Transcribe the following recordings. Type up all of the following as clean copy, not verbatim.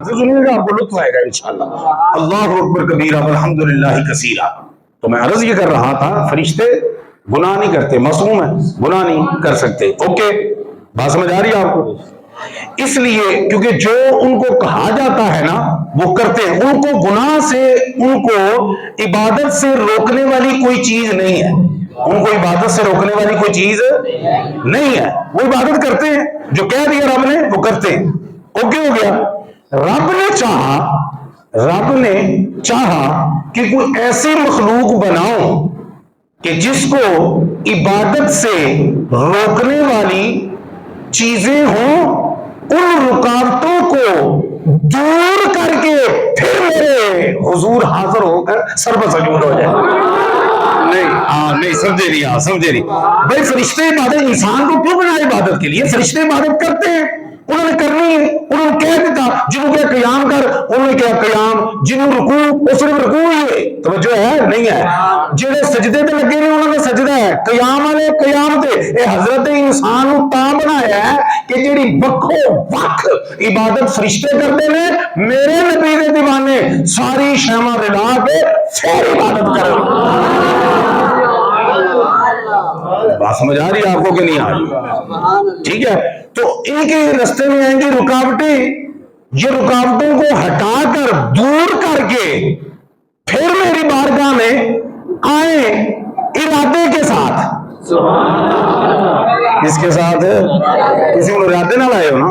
سنیے گا آپ کو لطف آئے گا انشاءاللہ. اللہ اکبر کبیرہ والحمدللہ کثیرہ. تو میں عرض یہ کر رہا تھا فرشتے گناہ نہیں کرتے، معصوم ہے، گناہ نہیں کر سکتے. اوکے، بات سمجھ آ رہی ہے آپ کو؟ اس لیے کیونکہ جو ان کو کہا جاتا ہے نا وہ کرتے ہیں. ان کو گناہ سے، ان کو عبادت سے روکنے والی کوئی چیز نہیں ہے. ان کو عبادت سے روکنے والی کوئی چیز نہیں ہے. وہ عبادت کرتے ہیں، جو کہہ دیا رب نے وہ کرتے ہیں. اوکے ہو گیا. رب نے چاہا کہ کوئی ایسی مخلوق بناؤ کہ جس کو عبادت سے روکنے والی چیزیں ہوں، ان رکاوٹوں کو دور کر کے پھر میرے حضور حاضر ہو کر سر پر سجود ہو جائے. نہیں سمجھے نہیں، سمجھے نہیں بھائی. فرشتے عبادت، انسان کو کیوں بنا عبادت کے لیے؟ فرشتے عبادت کرتے ہیں، انہوں نے کرنی ہے. انہوں نے کہہ دیتا جنہوں کیا قیام کر، انہوں نے کیا قیام. جنہوں رکوع، اس نے رکوع ہی ہے. توجہ ہے نہیں ہے؟ جنہیں سجدے تے لگے نہیں انہوں نے سجدہ ہے. قیام والے قیام تے. اے حضرت انسان تاں بنایا ہے کہ جیڑی وکھو وکھ عبادت فرشتے کرتے ہیں، میرے نبی دے دیوانے ساری شیواں رلا کے پھر عبادت کرن. بات سمجھ آ رہی ہے آپ کو کہ نہیں آ رہی؟ ٹھیک ہے. تو ان کے رستے میں آئیں گی رکاوٹیں. یہ رکاوٹوں کو ہٹا کر، دور کر کے پھر میری بارگاہ میں آئیں ارادے کے ساتھ. کس کے ساتھ؟ کسی کو ارادے نہ لائے ہو نا.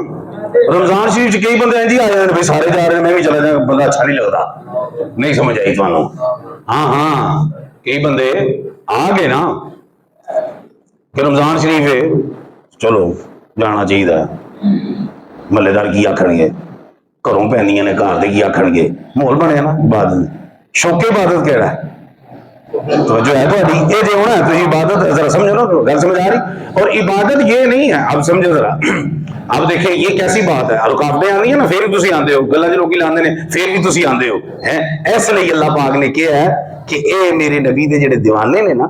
رمضان شریف کئی بندے ہیں جی آئے ہیں بھائی سارے جا رہے ہیں میں بھی چلا جاؤں، بندہ اچھا نہیں لگتا. نہیں سمجھ آئی تمہوں؟ ہاں کئی بندے آ گئے نا کہ رمضان شریف ہے چلو جانا چاہیے. محلے دار کی آکھن گے، گھروں پہنیاں نے گھر دے کی آکھن گے، ماحول بنیا نا. عبادت شوق عبادت کہڑا ہے؟ تو جو ہے تھوڑی یہ جو ہونا ہے تو عبادت ذرا سمجھو نا. گل سمجھ آ رہی؟ اور عبادت یہ نہیں ہے. اب سمجھو ذرا، اب دیکھیں یہ کیسی بات ہے. رکاوٹیں آنی ہیں نا پھر بھی تسی آندے ہو، گلاں جو لوگ لاندے نے پھر بھی تسی آندے ہو. اس لیے اللہ پاک نے کیا ہے کہ اے میرے نبی دے جڑے دیوانے نے نا،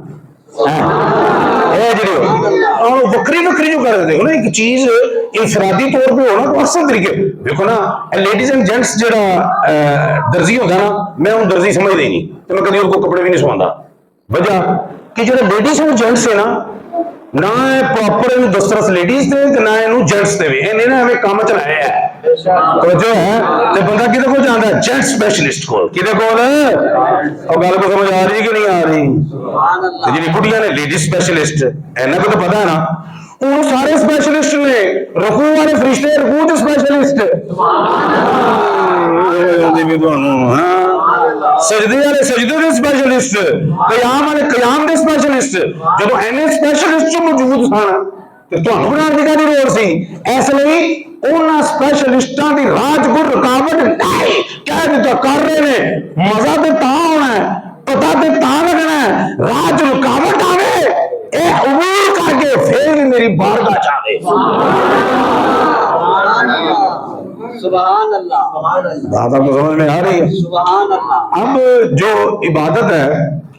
وکری وکری جو کر دیتے ہو نا ایک چیز انفرادی طور پہ ہونا تو اصل طریقے دیکھو نا. لیڈیز اینڈ جینٹس جڑا درزی ہوتا نا، میں ان درزی سمجھ نہیں تو میں کبھی ان کو کپڑے بھی نہیں سواندا. وجہ کہ جو لیڈیز اور جینٹس ہے نا، نہ پراپر دسترس لیڈیز دے نہ جینٹس دے. انہیں نا ہمیں کام چلایا ہے توجہ ہے. تو بندہ کدے کو جانا ہے؟ جینٹ اسپیشلسٹ کو. کدے کو؟ اور گل کو سمجھ آ رہی کہ نہیں آ رہی؟ جی بڑھیا نے لیڈیز اسپیشلسٹ اینا کو تو پتا ہے نا. وہ سارے اسپیشلسٹ نے. رکوع والے فرشتے رکوع کے اسپیشلسٹ، سجدے والے سجدے کے اسپیشلسٹ، قیام والے قیام کے اسپیشلسٹ. جب اینے اسپیشلسٹ موجود سن تو تمہیں بنانے کی کہڑی لوڑ سی؟ اس لیے انہاں اسپیشلسٹاں دی راج کو رکاوٹ نہیں. کہہ دیتا کر رہے ہیں، مزہ تے تاں ہونا ہے، پتہ تے تاں لگنا ہے. راج رکاوٹ آوے اے عبور کر کے پھر بھی میری بارگاہ چاہے. سبحان اللہ. بات آپ کو سمجھ میں آ رہی ہے؟ سبحان اللہ. اب جو عبادت ہے،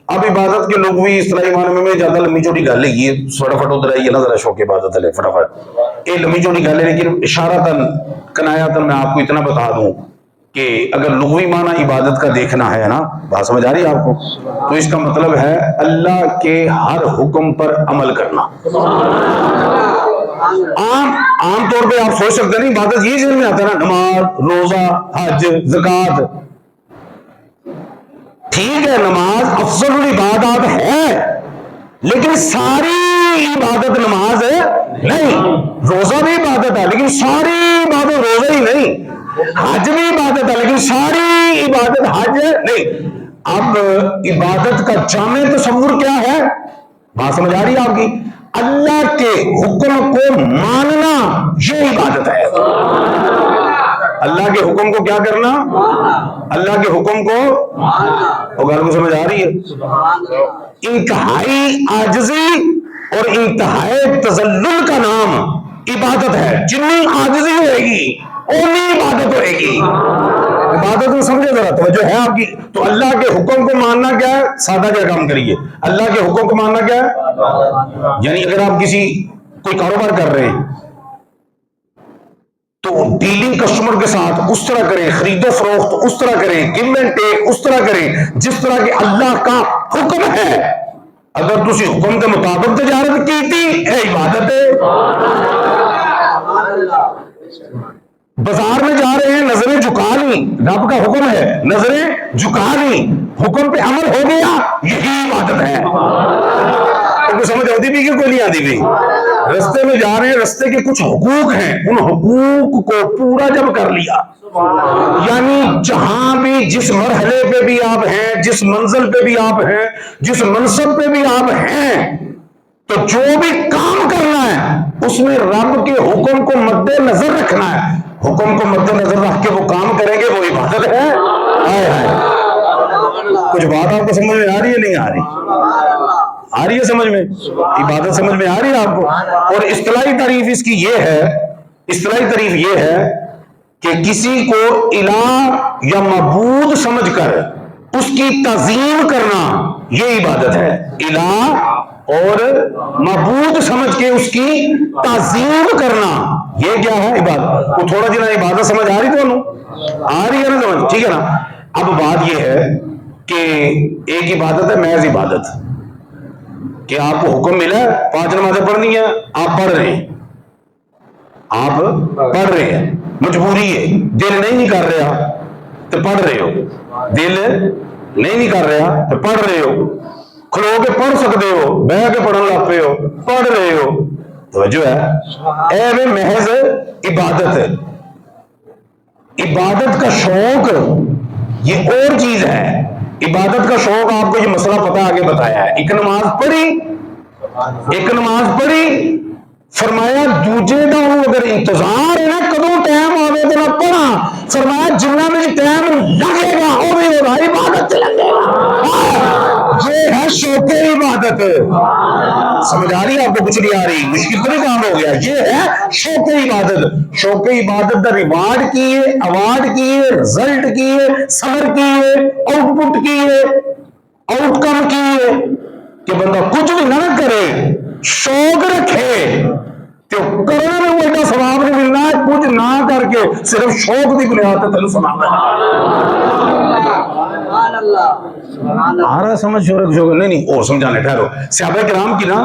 اب عبادت کے لوگ بھی اصطلاحی معنی میں زیادہ لمبی چوٹی گل ہے. یہ فٹافٹ ادھر آئیے نا ذرا شوق عبادت ہے فٹافٹ. یہ لمبی چوٹی گل ہے لیکن اشارتاً کنایاتاً میں آپ کو اتنا بتا دوں کہ اگر لغوی معنی عبادت کا دیکھنا ہے نا، بات سمجھ آ رہی ہے آپ کو، تو اس کا مطلب ہے اللہ کے ہر حکم پر عمل کرنا. عام طور پہ آپ سوچ سکتے ہیں عبادت یہ ذہن میں آتا ہے نا، نماز، روزہ، حج، زکوٰۃ. ٹھیک ہے نماز افضل العبادات ہے لیکن ساری عبادت نماز نہیں. روزہ بھی عبادت ہے لیکن ساری عبادت روزہ ہی نہیں. حج بھی عبادت ہے لیکن ساری عبادت حج نہیں. اب عبادت کا جامع تصور کیا ہے؟ بات سمجھ آ رہی ہے آپ کی؟ اللہ کے حکم کو ماننا یہ عبادت ہے. اللہ کے حکم کو کیا کرنا؟ اللہ کے حکم کو. اور گھر کو سمجھ آ رہی ہے؟ انتہائی عاجزی اور انتہائی تذلل کا نام عبادت ہے. جتنی عاجزی ہوئے گی اتنی عبادت ہوئے گی. عبادت کو سمجھے ذرا، توجہ ہے آپ کی؟ تو اللہ کے حکم کو ماننا کیا ہے؟ سادہ کیا کام کریے، اللہ کے حکم کو ماننا کیا ہے؟ یعنی اگر آپ کوئی کاروبار کر رہے ہیں تو ڈیلنگ کسٹمر کے ساتھ اس طرح کریں، خرید و فروخت اس طرح کریں، گیو اینڈ ٹیک اس طرح کریں جس طرح کہ اللہ کا حکم ہے۔ اگر تسی حکم کے مطابق تجارت کی تھی اے عبادت ہے۔ بازار میں جا رہے ہیں، نظریں جھکا لی، رب کا حکم ہے، نظریں جھکا لی، حکم پہ عمل ہو گیا، یہی عبادت ہے۔ کوئی سمجھ آتی بھی کہ کوئی نہیں آتی بھی؟ رستے میں جا رہے ہیں، رستے کے کچھ حقوق ہیں، ان حقوق کو پورا جب کر لیا، یعنی جہاں بھی جس مرحلے پہ بھی آپ ہیں، جس منزل پہ بھی آپ ہیں، جس منصب پہ بھی آپ ہیں، تو جو بھی کام کرنا ہے اس میں رب کے حکم کو مد نظر رکھنا ہے۔ حکم کو مد نظر رکھ کے وہ کام کریں گے، وہ عبادت ہے۔ آئے آئے کچھ بات آپ کو سمجھ میں آ رہی ہے نہیں آ رہی؟ آ رہی ہے سمجھ میں؟ عبادت سمجھ میں آ رہی ہے آپ کو؟ اور اصطلاحی تعریف اس کی یہ ہے، اصطلاحی تعریف یہ ہے کہ کسی کو الہ یا معبود سمجھ کر اس کی تعظیم کرنا یہ عبادت ہے۔ الہ اور معبود سمجھ کے اس کی تعظیم کرنا یہ کیا ہے؟ عبادت۔ وہ تھوڑا جنا عبادت سمجھ آ رہی تو آ رہی ہے نا سمجھ؟ ٹھیک ہے نا؟ اب بات یہ ہے کہ ایک عبادت ہے محض عبادت، کہ آپ کو حکم ملا ہے 5 نمازیں پڑھنی ہیں، آپ پڑھ رہے ہیں، آپ پڑھ رہے ہیں، مجبوری ہے، دل نہیں کر رہا تو پڑھ رہے ہو، دل نہیں کر رہا تو پڑھ رہے ہو، کھلو کے پڑھ سکتے ہو، بہ کے پڑھن لگ پے ہو، پڑھ رہے ہو۔ توجہ ہے، اے محض عبادت ہے۔ عبادت کا شوق یہ اور چیز ہے۔ عبادت کا شوق آپ کو یہ مسئلہ پتہ آگے بتایا ہے۔ ایک نماز پڑھی، فرمایا دوجے دا اگر انتظار ہے نا کدوں ٹائم آوے تو نہ پڑھا، فرمایا جنہ میں ٹائم لگے گا وہ بھی ہوگا، عبادت لگے گا۔ یہ ہے شوق عبادت۔ سمجھ آ رہی ہے آپ کو؟ کچھ نہیں آ رہی؟ مشکل تو نہیں کام ہو گیا؟ یہ ہے شوق عبادت۔ شوق عبادت دا ریوارڈ کی ہے، اوارڈ کی ہے، رزلٹ کی ہے، صبر کی ہے، آؤٹ پٹ کی ہے، آؤٹ کم کی ہے کہ بندہ کچھ بھی نہ کرے، شوق رکھے تو کرنا میں وہ ایڈا ثواب نہیں ملنا ہے، کچھ نہ کر کے صرف شوق کی بنیاد پہ تینوں سنانا آ رہا سمجھ؟ شوق نہیں اور سمجھانے ٹھہرو۔ صحابہ کرام کی نا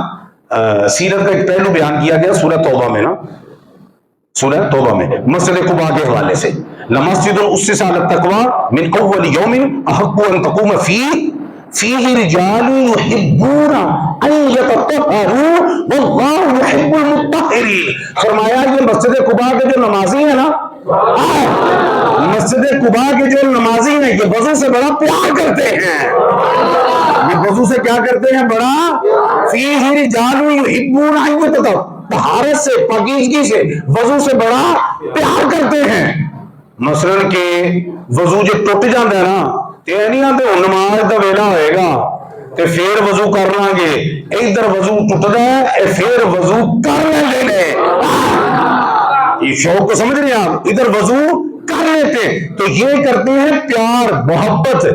سیرت کا ایک پہلو بیان کیا گیا سورہ توبہ میں نا، سورہ توبہ میں مسجد قباء کے حوالے سے، لمسجد اسس علی التقوی من اول یوم احق ان تقوم فیہ رجال یحبون ان یتطہروا واللہ یحب المطہرین۔ فرمایا یہ مسجد قباء کے جو نمازی ہیں نا، مسجد قباء کے جو نمازی ہیں یہ وضو سے بڑا پیار کرتے ہیں۔ یہ وضو سے کیا کرتے ہیں؟ بڑا فیہ رجال یحبون ان یتطہروا، طہارت سے، پاکیزگی سے، وضو سے بڑا پیار کرتے ہیں۔ مثلا کہ وضو جو ٹوٹ جاتا ہے نا تے نہیں آتے نماز دا ویلا ہوئے گا تے پھر وضو کر لیں گے، ادھر وضو ٹوٹتا ہے پھر وضو کر لیتے ہیں۔ یہ شوق کو سمجھ رہے ہیں آپ؟ ادھر وضو کر لیتے تو یہ کرتے ہیں پیار محبت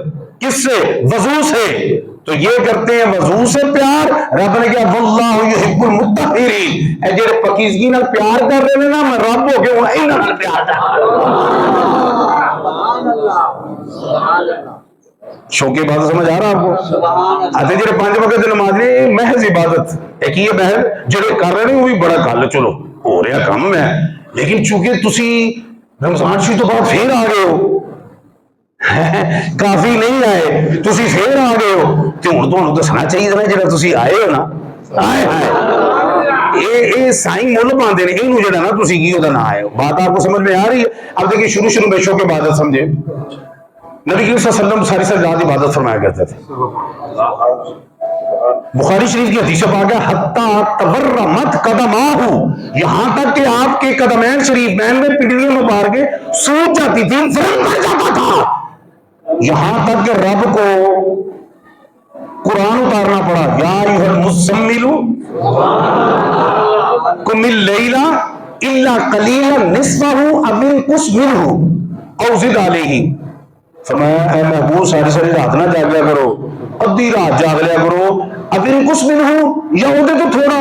کس سے؟ وضو سے۔ تو یہ کرتے ہیں وضو سے پیار۔ رب نے کیا واللہ یحب المطہرین، اے جڑے پاکیزگی نال پیار کر رہے ہیں نا میں رب ہو کے ہوں انہاں نال پیار کر شوق عبادت سمجھ آ رہا آپ کو؟ آتے جڑے 5 وقت نماز نے محض عبادت ایک یہ محض جڑے کر رہے ہیں وہ بھی بڑا گل چلو ہو رہا کام ہے، لیکن چونکہ تسی رمضان شریف تو بعد پھر آ گئے ہو، کافی نہیں آئے تسی پھر آ گئے ہو تو ہن تانوں دسنا چاہیے نا جڑا تسی آئے ہو نا، آئے اے سائیں مول پاندے نے اینو جڑا نا تسی کی اودا نہ آئے ہو۔ بات آپ کو سمجھ میں آ رہی ہے؟ اب دیکھیں شروع میں شوق عبادت سمجھے، نبی کریم صلی اللہ علیہ وسلم ساری ساری رات عبادت فرمایا کرتے تھے۔ بخاری شریف کی حدیث پاک ہے حتی تورمت قدماہ، یہاں تک کہ آپ کے قدمین شریفین میں پنڈلیاں مبارکیں سوج جاتی تھی، فرن بھر جاتا تھا، یہاں تک کہ رب کو قرآن اتارنا پڑا، یا ایھا المزمل قم اللیل الا قلیلا نصفہ او انقص منہ او زد علیہ۔ فرمایا اے محبوب ساری رات نہ جاگیا کرو، ادھی رات جاگ لیا کرو، اب انقص منہ یا ادھے تو تھوڑا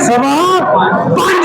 5.25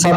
7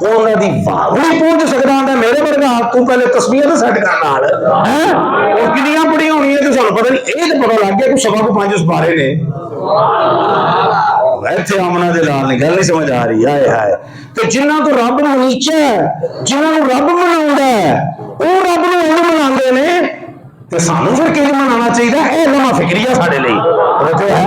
ਉਹਨਾਂ ਦੀ ਵਾਹ ਨਹੀਂ ਪਹੁੰਚ ਸਕਦਾ ਹੁੰਦਾ ਮੇਰੇ ਵਰਗਾ ਤੂੰ ਪਹਿਲੇ ਤਸਬੀਹਾਂ ਤੇ ਸੈੱਟ ਕਰ ਨਾਲ ਹੈ ਉਹ ਕਿੰਨੀਆਂ ਪੜੀਆਂ ਹੋਣੀਆਂ ਤੇ ਸਾਨੂੰ ਪਤਾ ਨਹੀਂ। ਇਹ ਤਾਂ ਪਤਾ ਲੱਗ ਗਿਆ ਕਿ ਸਭਾ ਕੋ 5 ਸਪਾਰੇ ਨੇ। ਇੱਥੇ ਆਮਨਾ ਦੇ ਲਾਲ ਨੇ ਗੱਲ ਨਹੀਂ ਸਮਝ ਆ ਰਹੀ। ਹਾਏ ਹਾਏ। ਤੇ ਜਿਨ੍ਹਾਂ ਤੋਂ ਰੱਬ ਨੂੰ ਨੀਚਾ ਹੈ, ਜਿਨ੍ਹਾਂ ਨੂੰ ਰੱਬ ਮਨਾਉਂਦਾ ਹੈ, ਉਹ ਰੱਬ ਨੂੰ ਉਹ ਮਨਾਉਂਦੇ ਨੇ, ਤੇ ਸਾਨੂੰ ਫਿਰ ਕਿਵੇਂ ਮਨਾਉਣਾ ਚਾਹੀਦਾ? ਇਹ ਨਵਾਂ ਫਿਕਰੀਆ ਸਾਡੇ ਲਈ ਜੋ ਹੈ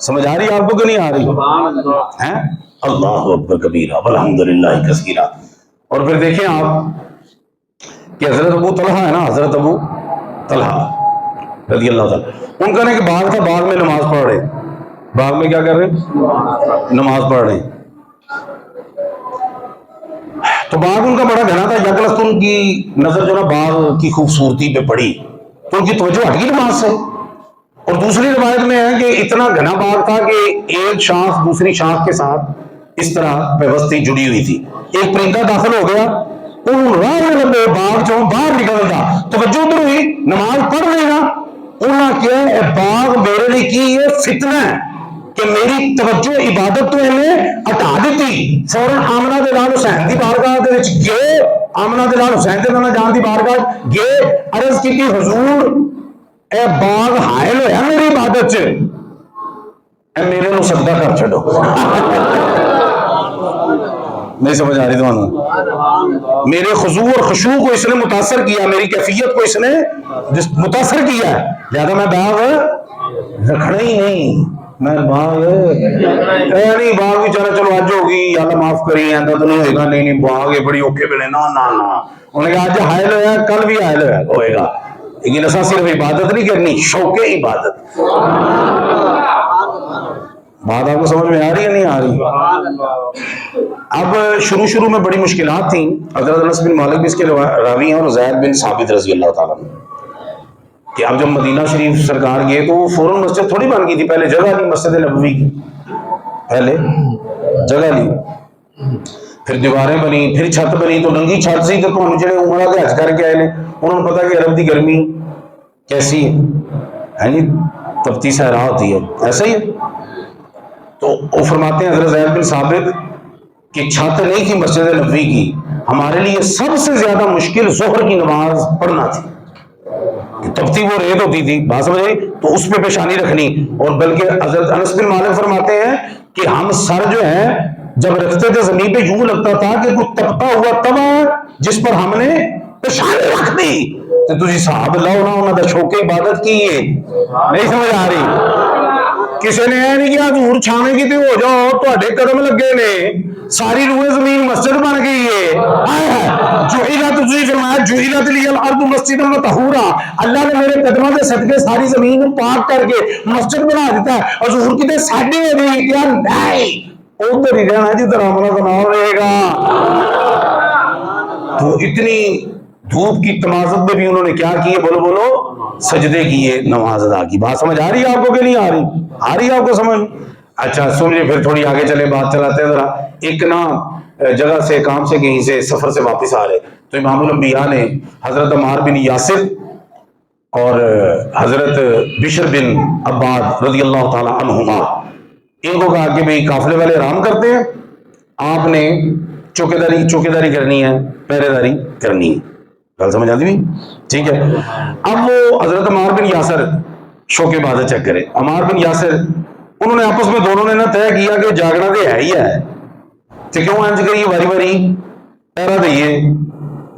سمجھ آ رہی آپ کو کہ نہیں آ رہی ہیں؟ اللہ اکبر کبیرہ والحمدللہ کثیرہ. اور پھر دیکھیں آپ کہ حضرت ابو طلحہ ہے نا، حضرت ابو طلحہ رضی اللہ تعالیٰ، ان کا نا ایک باغ تھا، باغ میں نماز پڑھ رہے، باغ میں کیا کر رہے؟ نماز پڑھ رہے. تو باغ ان کا بڑا گھنا تھا، یکلخت ان کی نظر جو نا باغ کی خوبصورتی پہ پڑی تو ان کی توجہ ہٹ گئی نماز سے. اور دوسری روایت میں ہے کہ اتنا گھنا باغ تھا کہ ایک شاخ دوسری شاخ کے ساتھ اس طرح پیوستی جڑی ہوئی تھی. ایک پرندہ داخل ہو گیا، راہ لمبے باغ جو باہر نکل گیا، توجہ ادھر ہوئی، نماز پڑھ لے گا. انہوں کیا اے باغ میرے لیے کی یہ فتنہ ہے کہ میری توجہ عبادت تو انہیں ہٹا دیتی. فوراً آمنہ دے لال حسین دی بارگاہ دے وچ گئے، آمنہ دے لال حسین دے نانا جان دی بارگاہ گئے، عرض کی حضور اے باغ حائل ہویا میری عبادت سے، اے میرے نو سجدہ کر چھڈو. نہیں سمجھ آ رہی تو میرے خضوع اور خشوع کو اس نے متاثر کیا، میری کیفیت کو اس نے متاثر کیا، لہذا میں باغ رکھنا ہی نہیں. میں باغ نہیں، باغ بھی چلو چلو اج ہوگی اللہ معاف کری ایسا تو نہیں ہوئے گا، نہیں نہیں باغ یہ بڑی اوکھے پہ نا نا نا. انہوں نے کہا اج حائل ہوا کل بھی حائل ہوئے گا، لیکن ایسا صرف عبادت نہیں کرنی، شوق عبادت. بات آپ کو سمجھ میں آ رہی ہے نہیں آ رہی؟ اب شروع میں بڑی مشکلات تھیں. حضرت انس بن مالک بھی اس کے راوی ہیں، اور زید بن ثابت رضی اللہ تعالیٰ عنہ، کہ اب جب مدینہ شریف سرکار گئے تو فوراً مسجد تھوڑی بن گئی تھی، پہلے جگہ لی مسجد نبوی کی، پہلے جگہ لی، پھر دیواریں بنی، پھر چھت بنی. تو ننگی چھت سی تو ہم جڑے عمرہ کے حج کر کے آئے نے انہوں نے پتا کہ عرب کی گرمی کیسی ہے جی، تپتی صحرا ہوتی ہے، ایسا ہی ہے. تو وہ فرماتے ہیں حضرت زید بن ثابت کہ چھت نہیں تھی مسجد نبوی کی، ہمارے لیے سب سے زیادہ مشکل ظہر کی نماز پڑھنا تھی، تپتی وہ ریت ہوتی تھی، بات سمجھ آئی، تو اس پہ پیشانی رکھنی. اور بلکہ حضرت انس بن مالک فرماتے ہیں کہ ہم سر جو ہے جب رکھتے تھے زمین پہ یوں لگتا تھا کہ کوئی تپتا ہوا توا جس پر ہم نے پیشانی رکھ دی. تو تجھے صاحب لاؤ نا انہوں نے شوق عبادت کی ہے، نہیں سمجھ آ رہی؟ کسی نے یہ نہیں کیا حضور چھاویں کی ہو جاؤ تواڈے قدم لگے نے، ساری روئے زمین مسجد بن گئی ہے. جعلت تجھے فرمایا جعلت لی الارض مسجدا وطہورا، اللہ نے میرے قدموں کے صدقے ساری زمین کو پاک کر کے مسجد بنا دیتا ہے. اور حضور کہتے ساڈے ہو گئی کیا نہیں، ادھر ہی رہنا جدھر ہمارا بناؤ رہے گا. تو اتنی دھوپ کی تمازت میں بھی انہوں نے کیا کیے، بولو بولو، سجدے کیے، نماز ادا کی. بات سمجھ آ رہی ہے آپ کو کہ نہیں آ رہی؟ آ رہی ہے آپ کو سمجھ؟ اچھا سمجھے، پھر تھوڑی آگے چلے، بات چلاتے ہیں ذرا. ایک نا جگہ سے کام سے کہیں سے سفر سے واپس آ رہے تو امام الانبیاء نے حضرت عمار بن یاسر اور حضرت بشر بن عباد رضی اللہ تعالی عنہما ان کو کہا کہ بھئی قافلے والے آرام کرتے ہیں، آپ نے چوکیداری کرنی ہے، پہرے داری کرنی ہے. گل سمجھ آتی بھی؟ ٹھیک ہے. اب وہ حضرت عمار بن یاسر شوق عبادت چیک کرے. عمار بن یاسر انہوں نے آپس میں دونوں نے نا طے کیا کہ جاگنا تو ہے ہی ہے، تو کیوں انج کریے باری باری پہرا دئیے.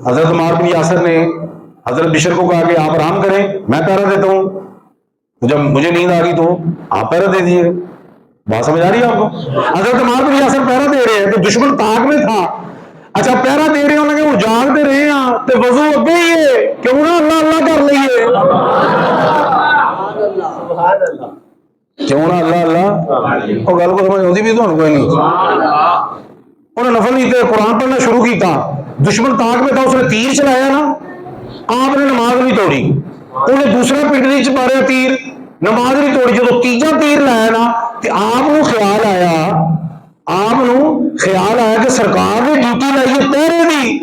حضرت عمار بن یاسر نے حضرت بشر کو کہا کہ آپ آرام کریں، میں پہرا دیتا ہوں، جب مجھے نیند آ گئی تو آپ پہرا دے دیے. بات سمجھ آ رہی ہے آپ کو؟ حضرت عمار بن یاسر پہرا دے رہے ہیں تو دشمن طاق میں تھا. اچھا پہرا دے رہے ہیں کہ وہ جاگتے رہے ہیں تو وضو اگے ہی ہے، کیوں نہ اللہ اللہ کر لئیے، کیوں نہ اللہ اللہ. وہ گل کو سمجھ آتی بھی تمہیں کوئی نہیں. انہیں نفل نہیں تھے، قرآن پڑھنا شروع کیتا، دشمن طاق میں تھا، اس نے تیر چلایا نا، آپ نے نماز نہیں توڑی. انہیں دوسرا پنڈلی چ ماریا تیر، نماز نہیں توڑی. جب تیجا تیر لایا نا تو آپ خیال آیا کہ سرکار نے ڈیوٹی لائی ہے پہرے دی،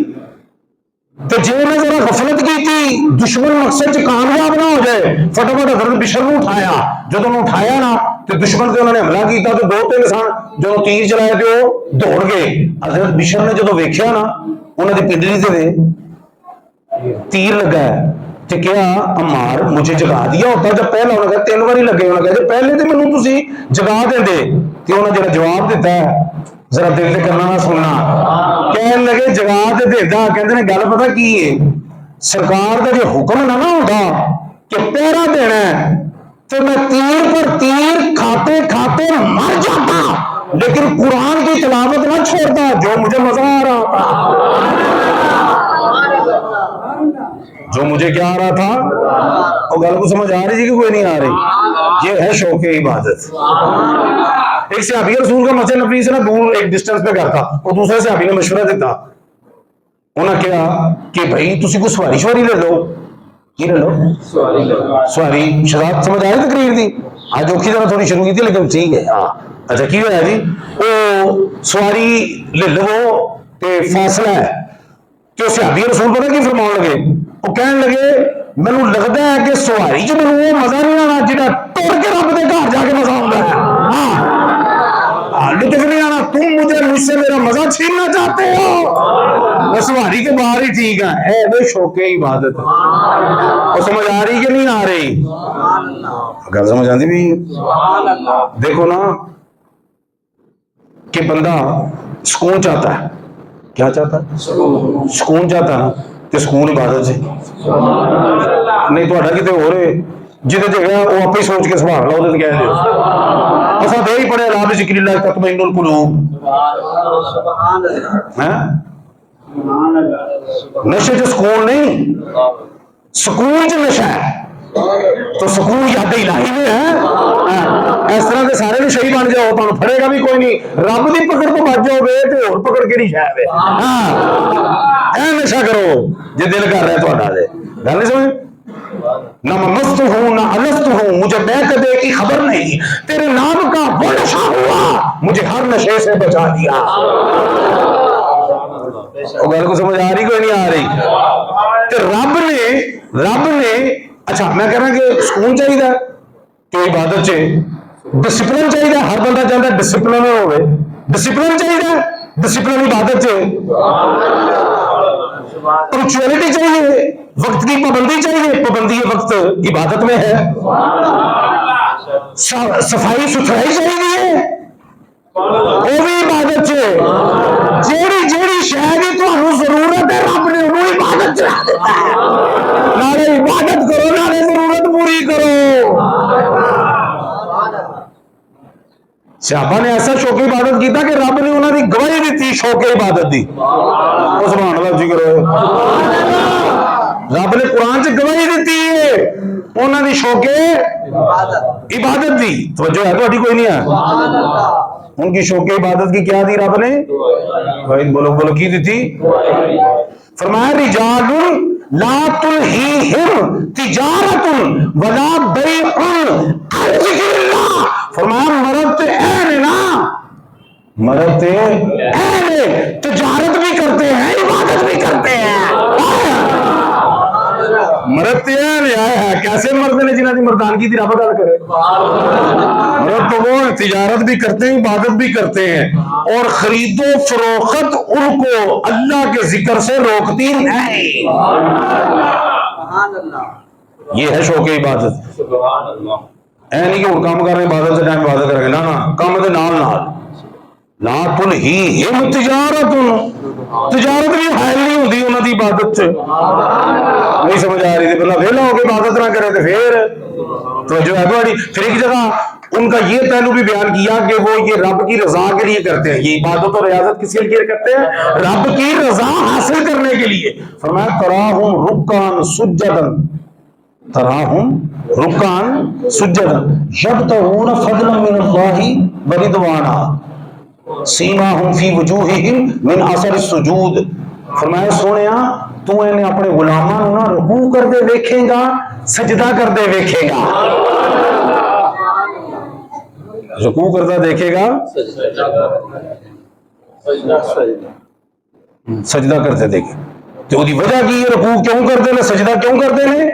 تو جی نے ذرا غفلت کی تھی دشمن مقصد سے کامیاب نہ ہو جائے، فٹافٹ حضرت بشر نے اٹھایا. جب انہوں نے اٹھایا نا تو دشمن سے انہوں نے حملہ کیتا تو دو تین انسان جو تیر چلائے تھے وہ دوڑ گئے. حضرت بشر نے جب ویکھیا نا انہوں نے پنڈلی سے تیر لگا ہے تو کیا عمار مجھے جگا دیا ہوتا جب پہلا، انہوں نے کہا 3 باری لگے، انہوں نے کہا پہلے تو مینوں تسی جگا دے کہ انہوں نے جواب دیتا ہے ذرا دل سے کرنا نہ سننا، کہنے لگے جگا دے دیتا، کہتے ہیں گل پتہ کی ہے، سرکار کا جو حکم نہ ہوتا کہ پہرا دینا ہے تو میں تیر پر تیر کھاتے کھاتے مر جاتا، لیکن قرآن کی تلاوت نہ چھوڑتا جو مجھے مزہ آ رہا تھا، جو مجھے کیا آ رہا تھا۔ اور گل کو سمجھ آ رہی جی کہ کوئی نہیں آ رہی؟ یہ ہے شوق عبادت۔ ایک صحابی رسول کا مسجد نبوی سے نا دور ایک ڈسٹینس پہ گھر تھا، اور دوسرے صحابی نے مشورہ دیتا، انہوں نے کہا کہ بھائی تسی کو سواری شواری لے لو، کی لے لو سواری، شراب سمجھ آئی تقریر دی؟ آج اوکھی طرح تھوڑی شروع کی تھی لیکن ٹھیک ہے۔ ہاں اچھا کی ہوا جی؟ وہ سواری لے لو تے فاصلہ ہے کہ صحابی رسول پتہ کی فرمان لگے، وہ کہنے لگے مینوں لگتا ہے کہ سواری جو مینوں وہ مزہ نہیں آنا جہاں ٹر کے رب دے گھر جا کے مزہ آتا ہے، ہاں لطف نہیں آنا، تم مجھ سے میرا مزہ چھیننا چاہتے ہو، وہ سواری کے باہر ہی ٹھیک ہے وہ شوق عبادت۔ وہ سمجھ آ رہی کہ نہیں آ رہی؟ اگر سمجھ آتی بھی دیکھو نا کہ بندہ سکون چاہتا ہے، کیا چاہتا ہے؟ سکون چاہتا ہے نا، کہ سکون عبادت سے نہیں تو کتنے ہو رہے جہاں جگہ وہ آپ ہی سوچ کے سبحان اللہ وہ کہہ دو اصل دے ہی پڑے لا ذکر اللہ تطمئن القلوب، نشے جو سکون نہیں، سکون جو نشہ ہے تو سکون یاد الہی میں ہے۔ اس طرح کے سارے نشے ہی بن جاؤ تو پھڑے گا بھی کوئی نہیں، رب دی پکڑ تو بچ جاؤ گے تو اور پکڑ کے نہیں شاید اے نشہ کرو جی دل کر رہا ہے تھوڑا دے گل نہیں سمجھ، نہ میں مست ہوں نہ الست ہوں، مجھے بے کدے کی خبر نہیں، تیرے نام کا وہ نشہ ہوا مجھے ہر نشے سے بچا دیا۔ وہ گل کو سمجھ آ رہی کوئی نہیں آ رہی؟ تو رب نے اچھا میں کہہ رہا کہ سکون چاہیے تو عبادت چ ڈسپلن چاہیے، ہر بندہ چاہتا ہے ڈسپلن ہوئے، ڈسپلن چاہیے، ڈسپلن عبادت چ پنکچوئلٹی چاہیے، وقت کی پابندی چاہیے، پابندی وقت عبادت میں ہے، صفائی ستھرائی چاہیے وہ بھی عبادت جیڑی جیڑی شاید ہی تمہیں ضرورت ہے رب نے انہوں عبادت چلا دیتا ہے، نارے عبادت کرو نارے ضرورت پوری کرو۔ صحابہ نے ایسا شوق عبادت کیتا کہ رب نے انہوں نے گواہی دیتی شوق عبادت دی، سبحان اللہ جی کرو، رب نے قرآن سے گواہی دیتی ہے انہوں نے شوق عبادت دی، توجہ ہے تو کوئی نہیں ہے؟ ان کی شوق عبادت کی کیا دی رب نے؟ بولو بولو کی دی تھی؟ فرمایا رجال لا تلہیہم تجارت ولا بیع عن ذکر اللہ، فرمایا مرد این نا، مرد این تجارت بھی کرتے ہیں عبادت بھی کرتے ہیں، مرد ہے کیسے مرد نے جنہوں نے مردانگی کی رب گل کرے، مرد تو وہ تجارت بھی کرتے ہیں عبادت بھی کرتے ہیں، اور خرید و فروخت ان کو اللہ کے ذکر سے روکتی نہیں، یہ ہے شوق عبادت۔ اے نہیں کہ وہ کام کر رہے ہیں عبادت سے ٹائم عبادت کریں گے، نہ کام دے نال نال لا تلہیہم تجارت، تجارت بھی حائل نہیں ہوتی انہوں دی عبادت سے، نہیں سمجھ آ رہی تھی بندہ ویلا ہو کے عبادت نہ کرے تو پھر جو ہے بڑی پھر ایک جگہ ان کا یہ پہلو بھی بیان کیا کہ وہ یہ رب کی رضا کے لیے کرتے ہیں، یہ عبادت اور ریاضت کس کے لیے کرتے ہیں؟ رب کی رضا حاصل کرنے کے لیے۔ فرمایا تراہم رکعا سجدا، تراہم رکعا سجدا یبتغون فضلا من اللہ ورضوانا سیماہم فی وجوہہم من اثر السجود، فرمایا سونیا تو انہیں اپنے غلاماں نہ رکوع کردے دیکھیں گا سجدہ کردے دیکھے گا، رکوع کرتا دیکھے گا سجدہ کرتے دیکھے، تو دی وجہ کی رکوع کیوں کرتے ہیں سجدہ کیوں کرتے ہیں؟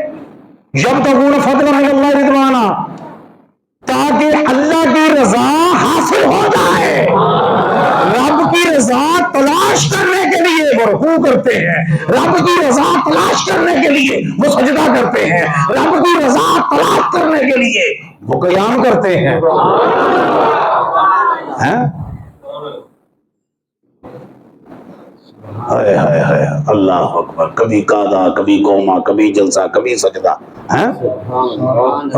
یبتغون فضلا من اللہ رضوانا، تاکہ اللہ کی رضا حاصل ہو جائے، رب کی رضا تلاش کرنے کے لیے وہ رکوع کرتے ہیں، رب کی رضا تلاش کرنے کے لیے وہ سجدہ کرتے ہیں، رب کی رضا تلاش کرنے کے لیے وہ قیام کرتے ہیں۔ ہائے ہائے ہائے اللہ اکبر، کبھی قادا، کبھی قوما، کبھی جلسہ، کبھی سجدہ، ہیں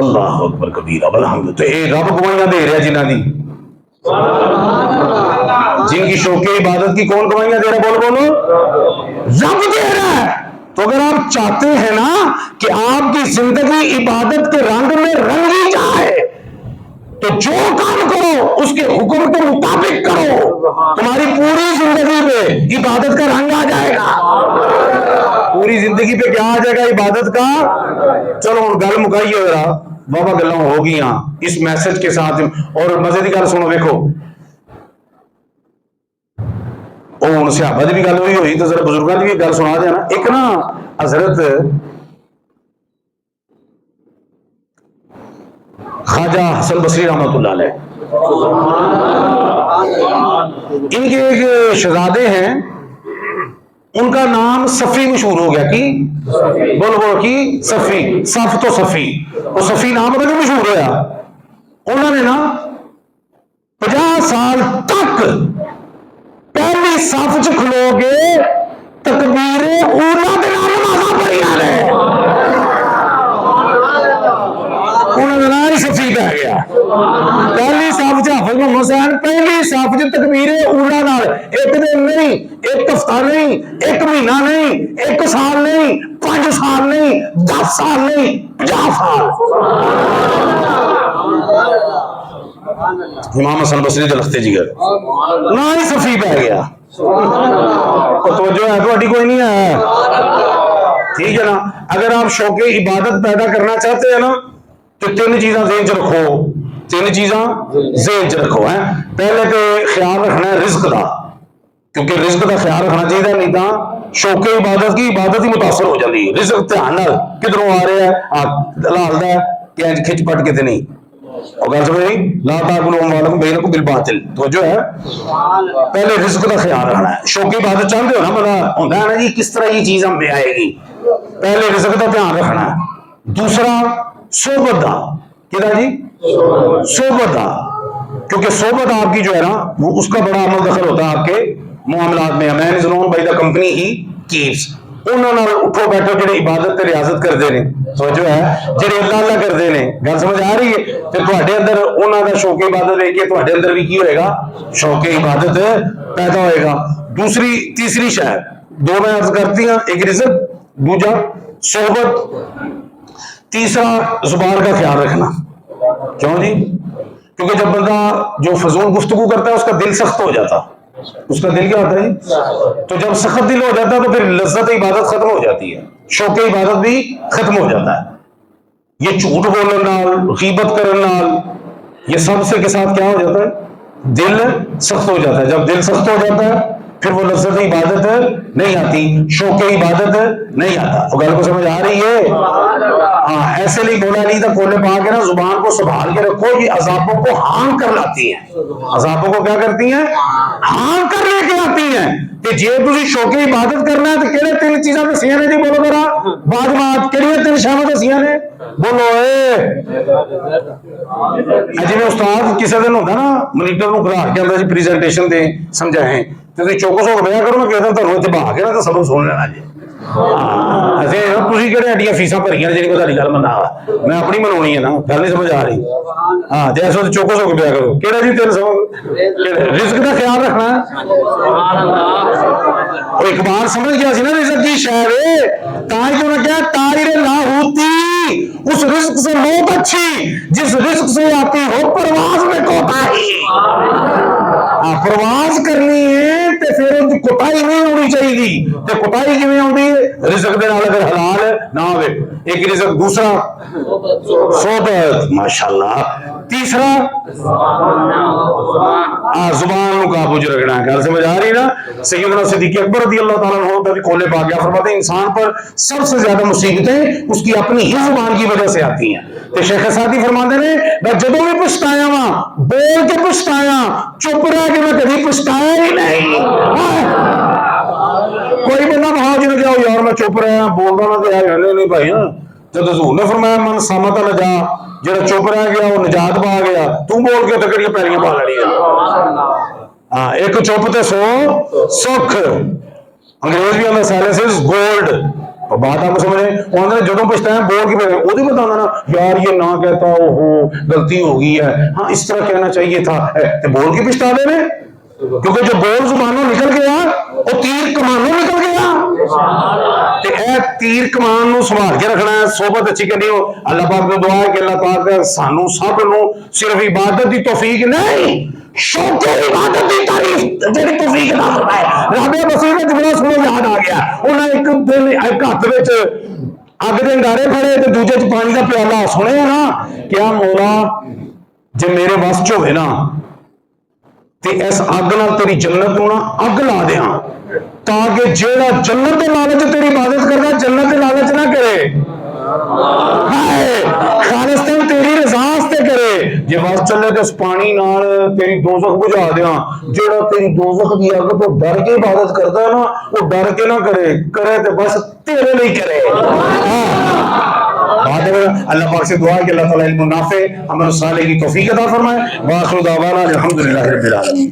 اللہ اکبر کبیرہ الحمد۔ تو اے رب گوائیاں دے رہا جنہ دی، جن کی شوق عبادت کی کون گوائیاں دے رہا؟ بولو بولو، رب دے رہا ہے۔ تو اگر آپ چاہتے ہیں نا کہ آپ کی زندگی عبادت کے رنگ میں رنگی جائے تو جو کام کرو اس کے حکم کے مطابق کرو، تمہاری پوری زندگی پہ عبادت کا رنگ آ جائے گا۔ پوری زندگی پہ کیا آ جائے گا؟ عبادت کا۔ چلو گل مکائیے ذرا، بابا گلاں ہو گیا اس میسج کے ساتھ۔ اور مزے کی گل سنو، دیکھو وہ صحابہ کی بھی گل ہوئی تو ذرا بزرگوں کی بھی گل سنا دیا نا۔ ایک نا حضرت خواجہ حسن بصری رحمۃ اللہ علیہ، ان کے ایک شہزادے ہیں، ان کا نام صفی مشہور ہو گیا۔ کی بولو بولو کی؟ صفی، صف تو صفی، وہ صفی نام پتہ نہیں مشہور ہوا۔ انہوں نے نا 50 سال تک پہلی صف چ کھلو کے تکبیر اولا دے نال نمازاں پڑھیاں نے۔ انہوں نے نام ہی صفی پہ گیا۔ پہلی صف چ حافظ محمد حسین پہلی صف چ تکبیر اولا نال، ایک دن نہیں، ایک ہفتہ نہیں، ایک مہینہ نہیں، ایک سال نہیں، 5 سال نہیں، 10 سال نہیں، 50 سال۔ امام حسن بصری دے لختے جگر نہ ہی صفی پہ گیا۔ توجہ ہے تھوڑی کوئی نہیں ہے؟ ٹھیک ہے نا۔ اگر آپ شوق عبادت پیدا کرنا چاہتے ہیں نا تو 3 چیزاں ذہن چ رکھو، 3 چیزاں ذہن چ رکھو ہیں۔ پہلے تو خیال رکھنا ہے رزق کا، کیونکہ رزق کا خیال رکھنا چاہیے، نہیں تو شوق عبادت کی عبادت ہی متاثر ہو جاتی ہے۔ رزق دھیان نال کدھروں آ رہا ہے، حلال دا ہے کہ کھچ پٹ کے تے نہیں، اور گل سمجھ نہیں، لا تاکلوا اموالکم بینکم بالباطل۔ تو جو ہے پہلے رزق کا خیال رکھنا ہے۔ شوق عبادت چاہتے ہو نا، بڑا ہوتا ہے نا جی کس طرح یہ چیز ہم پہ آئے گی، پہلے رزق کا دھیان رکھنا ہے۔ دوسرا صحبت دا، کیا جی؟ صحبت دا، کیونکہ صحبت آپ کی جو ہے نا وہ اس کا بڑا عمل دخل ہوتا ہے آپ کے معاملات میں۔ Man is known by the company he keeps. انہوں نے اٹھو بیٹھو جڑے عبادت تے ریاضت کرتے ہیں، توجہ ہے، جڑے اللہ اللہ کرتے ہیں، گل سمجھ آ رہی ہے؟ تو تواڈے اندر انہاں دا شوق عبادت ہے کہ تواڈے اندر بھی کی ہوئے گا؟ شوق عبادت پیدا ہوئے گا۔ تیسری شے دو میں عرض کرتی ہیں، ایک رزق، دوجا صحبت، تیسرا زبان کا خیال رکھنا۔ کیوں جی؟ کیونکہ جب بندہ جو فضول گفتگو کرتا ہے اس کا دل سخت ہو جاتا، اس کا دل کیا ہوتا ہے؟ تو جب سخت دل ہو جاتا ہے تو پھر لذت عبادت ختم ہو جاتی ہے، شوق عبادت بھی ختم ہو جاتا ہے۔ یہ جھوٹ بولنے نال، غیبت کرنے نال، یہ سب سے کے ساتھ کیا ہو جاتا ہے؟ دل سخت ہو جاتا ہے۔ جب دل سخت ہو جاتا ہے پھر وہ لذت عبادت نہیں آتی، شوق عبادت نہیں آتا۔ تو گل کو سمجھ آ رہی ہے؟ ہاں، ایسے نہیں بولا نہیں تھا کولے پا کے نا، زبان کو سنبھال کے رکھو، یہ عذابوں کو ہان کر لاتی ہیں۔ عذابوں کو کیا کرتی ہیں؟ ہان کر لے کے آتی ہیں۔ کہ جے تسی شوق عبادت کرنا ہے تو کہڑے 3 چیزاں دسیاں نے جی؟ بولو ذرا بعد بات کہڑی 3 شاماں دسیاں نے؟ بولو جی میں استاد کسی دن ہوتا نا مانیٹر نو کھلا کے آندا جی پریزنٹیشن دے سمجھائیں تے تسی چوکو سوک بیا کرو نا، کہتا تانوں اتنے بہا کے نا تے سبق سن لینا جی۔ اچھا تسی کہڑے ایڈیاں فیساں بھریاں جی کو تہاڈی گل مننا، میں اپنی مناونی ہے نا، گل نہیں سمجھ آ رہی؟ ہاں تے ایسے چوکو سوک بیا کرو، کہڑا جی 3 سبق؟ رزق کا خیال رکھنا ہے۔ اور اقبال سمجھ گیا سی نا رزق کی شاعر، تاج تو نے کیا طائر لاہوتی، اس رزق سے موت اچھی جس رزق سے آتی ہو پرواز میں کوتاہی۔ پرواز کرنی ہے تے پھر کوتاہی نہیں ہونی چاہیے۔ تے کوتاہی کیویں ہوندی ہے؟ رزق دے نال اگر حلال نہ ہوے، ایک رزق، دوسرا صحبت، ماشاءاللہ، تیسرا زبان کو قابو چ رکھنا ہے۔ گل سمجھ آ رہی نا؟ سیدنا صدیق اکبر رضی اللہ تعالیٰ عنہ بھی کھولے پا گیا، فرماتے ہیں انسان پر سب سے زیادہ مصیبتیں اس کی اپنی ہی زبان کی وجہ سے آتی ہیں۔ تو شیخ سعدی فرماتے ہیں میں جدوں بھی پچھتایا وا، بول کے پچھتایا، چپ رہ کے میں کبھی پچھتایا ہی نہیں۔ کوئی بندہ بہا جی نے کہا یار میں چپ رہا بولنا نہ دیا، نہیں بھائی نا، جب حضور نے فرمایا من سامت نجا، جڑا چپ رہ گیا وہ نجات پا گیا، تو بول کے تکڑیاں پیریاں پا لڑی۔ ہاں ایک چپ تے سو سکھ، انگریز بھی آتا سائلنس از گولڈ. بات آپ کو سمجھ رہے ہیں؟ جدوں پچھتایا بول کے وہ بھی بتانا نا یار یہ نہ کہتا ہو غلطی ہو گئی ہے, ہاں اس طرح کہنا چاہیے تھا, تو بول کے پچھتا دے میں, کیونکہ جو بول زبانوں نکل گیا وہ تیر کمانوں نکل گیا. تے اے تیر کمان نو سنبھال کے رکھنا ہے. صحبت اچھی کرنی ہو, اللہ پاک نے دعا ہے کہ اللہ پاک سانو سب نو صرف عبادت دی توفیق نہیں شوق عبادت دی تعریف جڑی توفیق عطا فرمائے. رابعہ بصری نے جملہ سنو یاد آ گیا, انہاں ایک دن ایک ہاتھ وچ اگ دے انگارے پھڑے تے دوجے چ پانی دا پیالہ. سنے نا کیا مولا جے میرے وس چ ہوئے نا تے اس اگ نال تیری جنت نو نا اگ لا دیاں تاکہ جیڑا جنت دے لالچ تیری عبادت کردا جنت دے لالچ نہ کرے, خالصتاً تیری رضا واسطے کرے. جے بس چلے تے اس پانی نال تیری دوزخ بجھا دیاں. جیڑا تیری دوزخ دی اگ تو ڈر کے عبادت کردا ہے نا وہ ڈر کے نہ کرے تے بس تیرے لیے کرے. اللہ پاک سے دعا ہے کہ اللہ تعالیٰ علم نافع عمل صالح کی توفیق عطا فرمائے. وآخر دعوانا الحمدللہ رب العالمین.